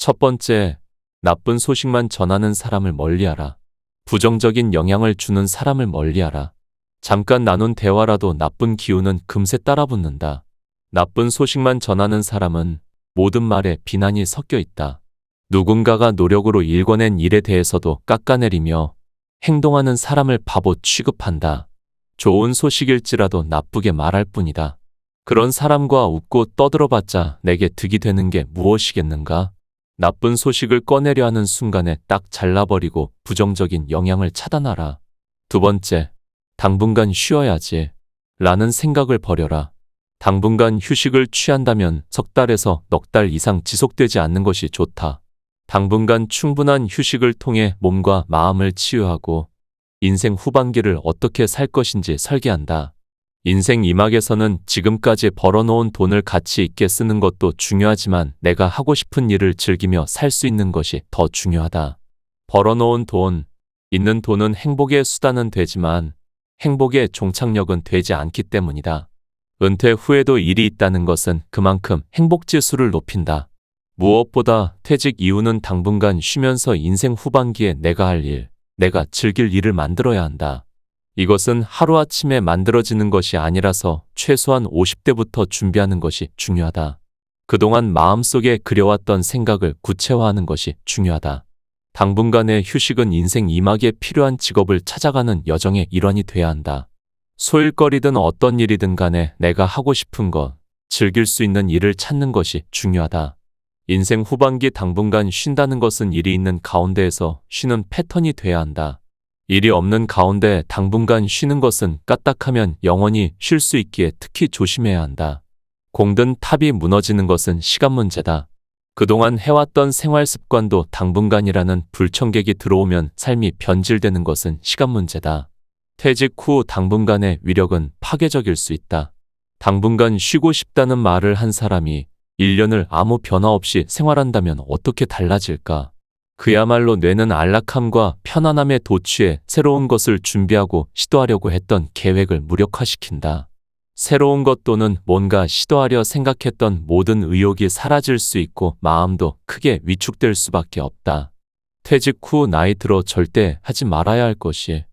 첫 번째, 나쁜 소식만 전하는 사람을 멀리하라. 부정적인 영향을 주는 사람을 멀리하라. 잠깐 나눈 대화라도 나쁜 기운은 금세 따라붙는다. 나쁜 소식만 전하는 사람은 모든 말에 비난이 섞여 있다. 누군가가 노력으로 일궈낸 일에 대해서도 깎아내리며 행동하는 사람을 바보 취급한다. 좋은 소식일지라도 나쁘게 말할 뿐이다. 그런 사람과 웃고 떠들어봤자 내게 득이 되는 게 무엇이겠는가? 나쁜 소식을 꺼내려 하는 순간에 딱 잘라버리고 부정적인 영향을 차단하라. 두 번째, 당분간 쉬어야지 라는 생각을 버려라. 당분간 휴식을 취한다면 석 달에서 넉 달 이상 지속되지 않는 것이 좋다. 당분간 충분한 휴식을 통해 몸과 마음을 치유하고 인생 후반기를 어떻게 살 것인지 설계한다. 인생 이막에서는 지금까지 벌어놓은 돈을 가치 있게 쓰는 것도 중요하지만 내가 하고 싶은 일을 즐기며 살 수 있는 것이 더 중요하다. 벌어놓은 돈, 있는 돈은 행복의 수단은 되지만 행복의 종착역은 되지 않기 때문이다. 은퇴 후에도 일이 있다는 것은 그만큼 행복지수를 높인다. 무엇보다 퇴직 이후는 당분간 쉬면서 인생 후반기에 내가 할 일, 내가 즐길 일을 만들어야 한다. 이것은 하루아침에 만들어지는 것이 아니라서 최소한 50대부터 준비하는 것이 중요하다. 그동안 마음속에 그려왔던 생각을 구체화하는 것이 중요하다. 당분간의 휴식은 인생 이막에 필요한 직업을 찾아가는 여정의 일환이 돼야 한다. 소일거리든 어떤 일이든 간에 내가 하고 싶은 것, 즐길 수 있는 일을 찾는 것이 중요하다. 인생 후반기 당분간 쉰다는 것은 일이 있는 가운데에서 쉬는 패턴이 돼야 한다. 일이 없는 가운데 당분간 쉬는 것은 까딱하면 영원히 쉴 수 있기에 특히 조심해야 한다. 공든 탑이 무너지는 것은 시간 문제다. 그동안 해왔던 생활 습관도 당분간이라는 불청객이 들어오면 삶이 변질되는 것은 시간 문제다. 퇴직 후 당분간의 위력은 파괴적일 수 있다. 당분간 쉬고 싶다는 말을 한 사람이 1년을 아무 변화 없이 생활한다면 어떻게 달라질까? 그야말로 뇌는 안락함과 편안함에 도취해 새로운 것을 준비하고 시도하려고 했던 계획을 무력화시킨다. 새로운 것 또는 뭔가 시도하려 생각했던 모든 의욕이 사라질 수 있고 마음도 크게 위축될 수밖에 없다. 퇴직 후 나이 들어 절대 하지 말아야 할 것이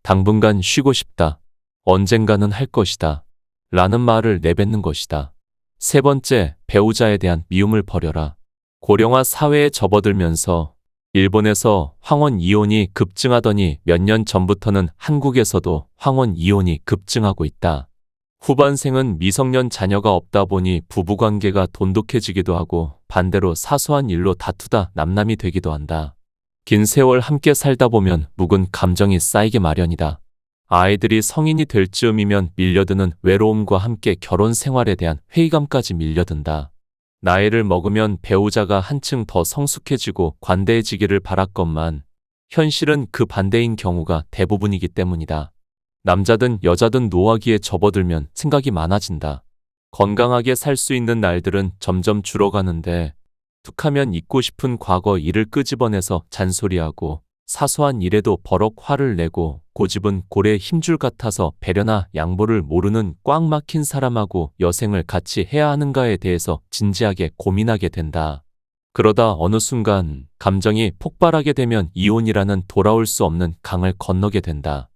당분간 쉬고 싶다. 언젠가는 할 것이다. 라는 말을 내뱉는 것이다. 세 번째, 배우자에 대한 미움을 버려라. 고령화 사회에 접어들면서 일본에서 황혼 이혼이 급증하더니 몇 년 전부터는 한국에서도 황혼 이혼이 급증하고 있다. 후반생은 미성년 자녀가 없다 보니 부부관계가 돈독해지기도 하고 반대로 사소한 일로 다투다 남남이 되기도 한다. 긴 세월 함께 살다 보면 묵은 감정이 쌓이게 마련이다. 아이들이 성인이 될 즈음이면 밀려드는 외로움과 함께 결혼 생활에 대한 회의감까지 밀려든다. 나이를 먹으면 배우자가 한층 더 성숙해지고 관대해지기를 바랐건만 현실은 그 반대인 경우가 대부분이기 때문이다. 남자든 여자든 노화기에 접어들면 생각이 많아진다. 건강하게 살 수 있는 날들은 점점 줄어가는데 툭하면 잊고 싶은 과거 일을 끄집어내서 잔소리하고 사소한 일에도 버럭 화를 내고 고집은 고래 힘줄 같아서 배려나 양보를 모르는 꽉 막힌 사람하고 여생을 같이 해야 하는가에 대해서 진지하게 고민하게 된다. 그러다 어느 순간 감정이 폭발하게 되면 이혼이라는 돌아올 수 없는 강을 건너게 된다.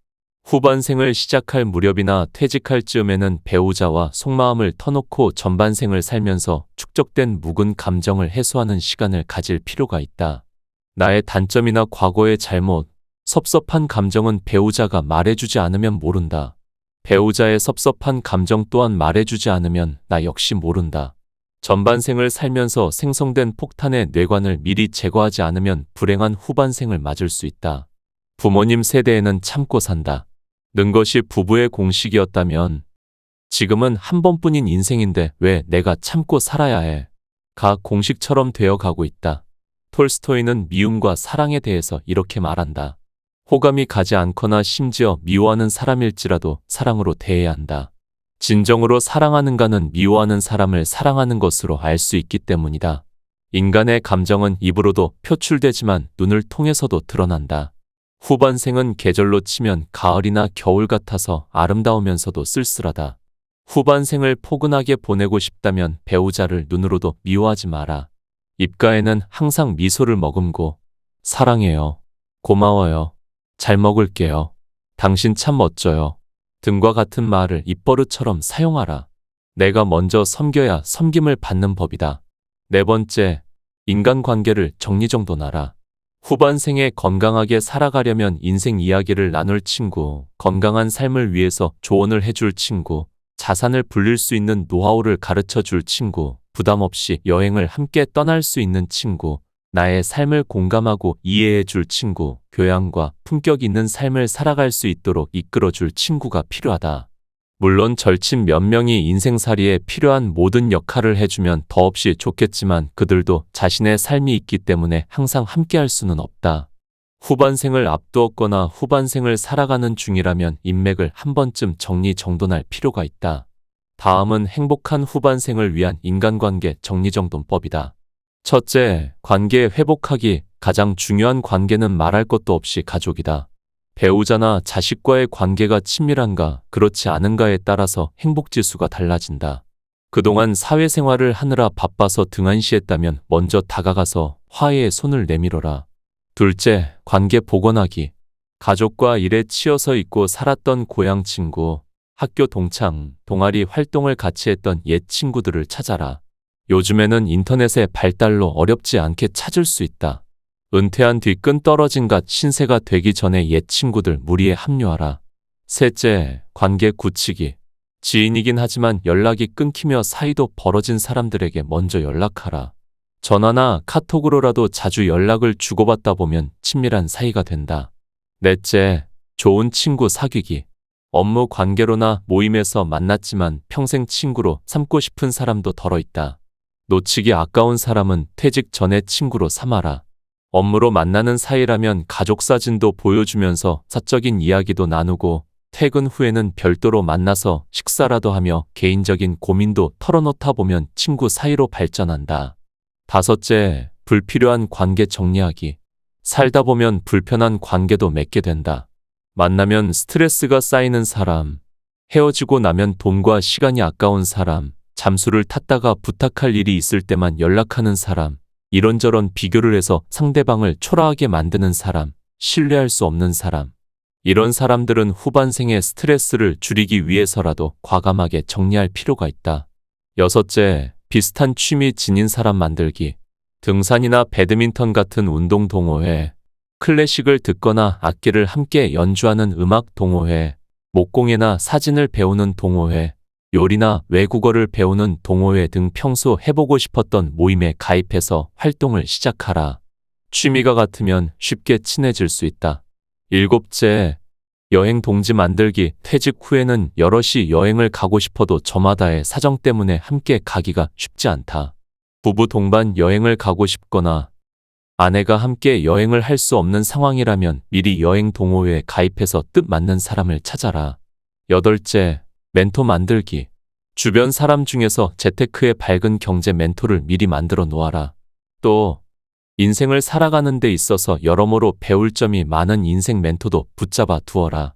후반생을 시작할 무렵이나 퇴직할 즈음에는 배우자와 속마음을 터놓고 전반생을 살면서 축적된 묵은 감정을 해소하는 시간을 가질 필요가 있다. 나의 단점이나 과거의 잘못, 섭섭한 감정은 배우자가 말해주지 않으면 모른다. 배우자의 섭섭한 감정 또한 말해주지 않으면 나 역시 모른다. 전반생을 살면서 생성된 폭탄의 뇌관을 미리 제거하지 않으면 불행한 후반생을 맞을 수 있다. 부모님 세대에는 참고 산다. 는 것이 부부의 공식이었다면 지금은 한 번뿐인 인생인데 왜 내가 참고 살아야 해? 가 공식처럼 되어가고 있다. 톨스토이는 미움과 사랑에 대해서 이렇게 말한다. 호감이 가지 않거나 심지어 미워하는 사람일지라도 사랑으로 대해야 한다. 진정으로 사랑하는가는 미워하는 사람을 사랑하는 것으로 알 수 있기 때문이다. 인간의 감정은 입으로도 표출되지만 눈을 통해서도 드러난다. 후반생은 계절로 치면 가을이나 겨울 같아서 아름다우면서도 쓸쓸하다. 후반생을 포근하게 보내고 싶다면 배우자를 눈으로도 미워하지 마라. 입가에는 항상 미소를 머금고 사랑해요. 고마워요. 잘 먹을게요. 당신 참 멋져요. 등과 같은 말을 입버릇처럼 사용하라. 내가 먼저 섬겨야 섬김을 받는 법이다. 네 번째, 인간관계를 정리정돈하라. 후반생에 건강하게 살아가려면 인생 이야기를 나눌 친구, 건강한 삶을 위해서 조언을 해줄 친구, 자산을 불릴 수 있는 노하우를 가르쳐 줄 친구, 부담 없이 여행을 함께 떠날 수 있는 친구, 나의 삶을 공감하고 이해해 줄 친구, 교양과 품격 있는 삶을 살아갈 수 있도록 이끌어 줄 친구가 필요하다. 물론 절친 몇 명이 인생살이에 필요한 모든 역할을 해주면 더없이 좋겠지만 그들도 자신의 삶이 있기 때문에 항상 함께할 수는 없다. 후반생을 앞두었거나 후반생을 살아가는 중이라면 인맥을 한 번쯤 정리정돈할 필요가 있다. 다음은 행복한 후반생을 위한 인간관계 정리정돈법이다. 첫째, 관계 회복하기. 가장 중요한 관계는 말할 것도 없이 가족이다. 배우자나 자식과의 관계가 친밀한가, 그렇지 않은가에 따라서 행복지수가 달라진다. 그동안 사회생활을 하느라 바빠서 등한시했다면 먼저 다가가서 화해의 손을 내밀어라. 둘째, 관계 복원하기. 가족과 일에 치여서 있고 살았던 고향 친구, 학교 동창, 동아리 활동을 같이 했던 옛 친구들을 찾아라. 요즘에는 인터넷의 발달로 어렵지 않게 찾을 수 있다. 은퇴한 뒤 끈 떨어진 갓 신세가 되기 전에 옛 친구들 무리에 합류하라. 셋째, 관계 굳히기. 지인이긴 하지만 연락이 끊기며 사이도 벌어진 사람들에게 먼저 연락하라. 전화나 카톡으로라도 자주 연락을 주고받다 보면 친밀한 사이가 된다. 넷째, 좋은 친구 사귀기. 업무 관계로나 모임에서 만났지만 평생 친구로 삼고 싶은 사람도 덜어 있다. 놓치기 아까운 사람은 퇴직 전에 친구로 삼아라. 업무로 만나는 사이라면 가족 사진도 보여주면서 사적인 이야기도 나누고 퇴근 후에는 별도로 만나서 식사라도 하며 개인적인 고민도 털어놓다 보면 친구 사이로 발전한다. 다섯째, 불필요한 관계 정리하기. 살다 보면 불편한 관계도 맺게 된다. 만나면 스트레스가 쌓이는 사람, 헤어지고 나면 돈과 시간이 아까운 사람, 잠수를 탔다가 부탁할 일이 있을 때만 연락하는 사람, 이런저런 비교를 해서 상대방을 초라하게 만드는 사람, 신뢰할 수 없는 사람. 이런 사람들은 후반생의 스트레스를 줄이기 위해서라도 과감하게 정리할 필요가 있다. 여섯째, 비슷한 취미 지닌 사람 만들기. 등산이나 배드민턴 같은 운동 동호회, 클래식을 듣거나 악기를 함께 연주하는 음악 동호회, 목공예나 사진을 배우는 동호회, 요리나 외국어를 배우는 동호회 등 평소 해보고 싶었던 모임에 가입해서 활동을 시작하라. 취미가 같으면 쉽게 친해질 수 있다. 일곱째, 여행 동지 만들기. 퇴직 후에는 여럿이 여행을 가고 싶어도 저마다의 사정 때문에 함께 가기가 쉽지 않다. 부부 동반 여행을 가고 싶거나 아내가 함께 여행을 할 수 없는 상황이라면 미리 여행 동호회에 가입해서 뜻 맞는 사람을 찾아라. 여덟째, 멘토 만들기. 주변 사람 중에서 재테크에 밝은 경제 멘토를 미리 만들어 놓아라. 또 인생을 살아가는 데 있어서 여러모로 배울 점이 많은 인생 멘토도 붙잡아 두어라.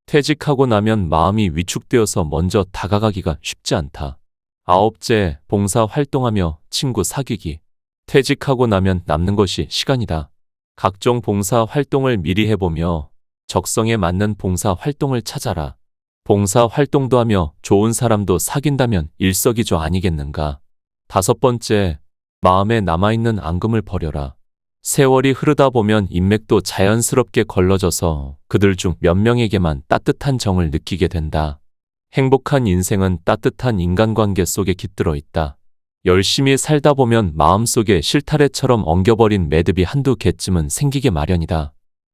퇴직하고 나면 마음이 위축되어서 먼저 다가가기가 쉽지 않다. 아홉째, 봉사 활동하며 친구 사귀기. 퇴직하고 나면 남는 것이 시간이다. 각종 봉사 활동을 미리 해보며 적성에 맞는 봉사 활동을 찾아라. 봉사 활동도 하며 좋은 사람도 사귄다면 일석이조 아니겠는가. 다섯 번째, 마음에 남아있는 앙금을 버려라. 세월이 흐르다 보면 인맥도 자연스럽게 걸러져서 그들 중 몇 명에게만 따뜻한 정을 느끼게 된다. 행복한 인생은 따뜻한 인간관계 속에 깃들어 있다. 열심히 살다 보면 마음속에 실타래처럼 엉겨버린 매듭이 한두 개쯤은 생기게 마련이다.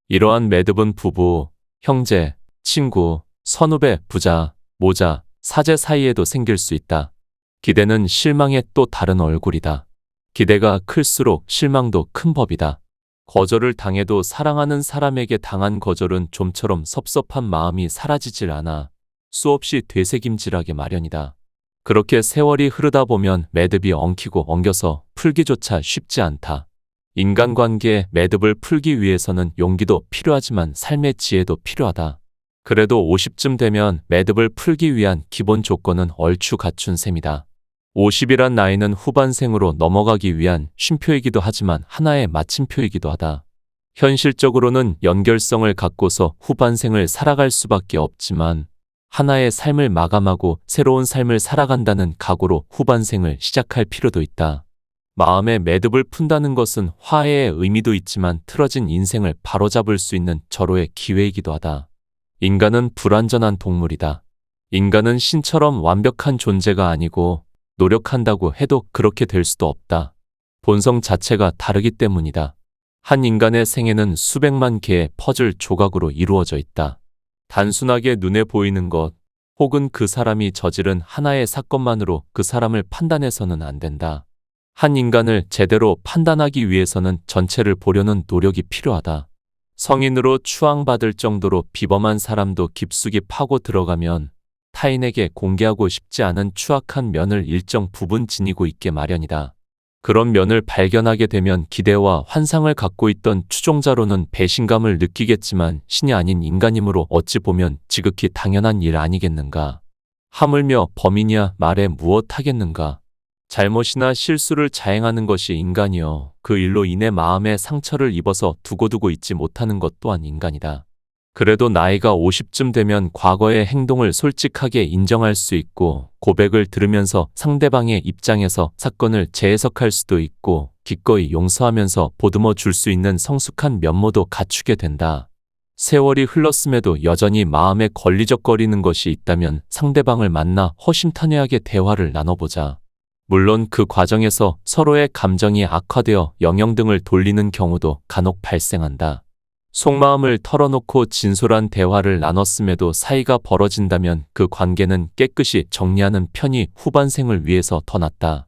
이러한 매듭은 부부, 형제, 친구, 선후배, 부자, 모자, 사제 사이에도 생길 수 있다. 기대는 실망의 또 다른 얼굴이다. 기대가 클수록 실망도 큰 법이다. 거절을 당해도 사랑하는 사람에게 당한 거절은 좀처럼 섭섭한 마음이 사라지질 않아 수없이 되새김질하게 마련이다. 그렇게 세월이 흐르다 보면 매듭이 엉키고 엉겨서 풀기조차 쉽지 않다. 인간관계의 매듭을 풀기 위해서는 용기도 필요하지만 삶의 지혜도 필요하다. 그래도 50쯤 되면 매듭을 풀기 위한 기본 조건은 얼추 갖춘 셈이다. 50이란 나이는 후반생으로 넘어가기 위한 쉼표이기도 하지만 하나의 마침표이기도 하다. 현실적으로는 연결성을 갖고서 후반생을 살아갈 수밖에 없지만 하나의 삶을 마감하고 새로운 삶을 살아간다는 각오로 후반생을 시작할 필요도 있다. 마음의 매듭을 푼다는 것은 화해의 의미도 있지만 틀어진 인생을 바로잡을 수 있는 절호의 기회이기도 하다. 인간은 불완전한 동물이다. 인간은 신처럼 완벽한 존재가 아니고 노력한다고 해도 그렇게 될 수도 없다. 본성 자체가 다르기 때문이다. 한 인간의 생애는 수백만 개의 퍼즐 조각으로 이루어져 있다. 단순하게 눈에 보이는 것, 혹은 그 사람이 저지른 하나의 사건만으로 그 사람을 판단해서는 안 된다. 한 인간을 제대로 판단하기 위해서는 전체를 보려는 노력이 필요하다. 성인으로 추앙받을 정도로 비범한 사람도 깊숙이 파고 들어가면 타인에게 공개하고 싶지 않은 추악한 면을 일정 부분 지니고 있게 마련이다. 그런 면을 발견하게 되면 기대와 환상을 갖고 있던 추종자로는 배신감을 느끼겠지만 신이 아닌 인간이므로 어찌 보면 지극히 당연한 일 아니겠는가. 하물며 범인이야 말해 무엇 하겠는가. 잘못이나 실수를 자행하는 것이 인간이요. 그 일로 인해 마음의 상처를 입어서 두고두고 잊지 못하는 것 또한 인간이다. 그래도 나이가 50쯤 되면 과거의 행동을 솔직하게 인정할 수 있고 고백을 들으면서 상대방의 입장에서 사건을 재해석할 수도 있고 기꺼이 용서하면서 보듬어 줄 수 있는 성숙한 면모도 갖추게 된다. 세월이 흘렀음에도 여전히 마음에 걸리적거리는 것이 있다면 상대방을 만나 허심탄회하게 대화를 나눠보자. 물론 그 과정에서 서로의 감정이 악화되어 영영등을 돌리는 경우도 간혹 발생한다. 속마음을 털어놓고 진솔한 대화를 나눴음에도 사이가 벌어진다면 그 관계는 깨끗이 정리하는 편이 후반생을 위해서 더 낫다.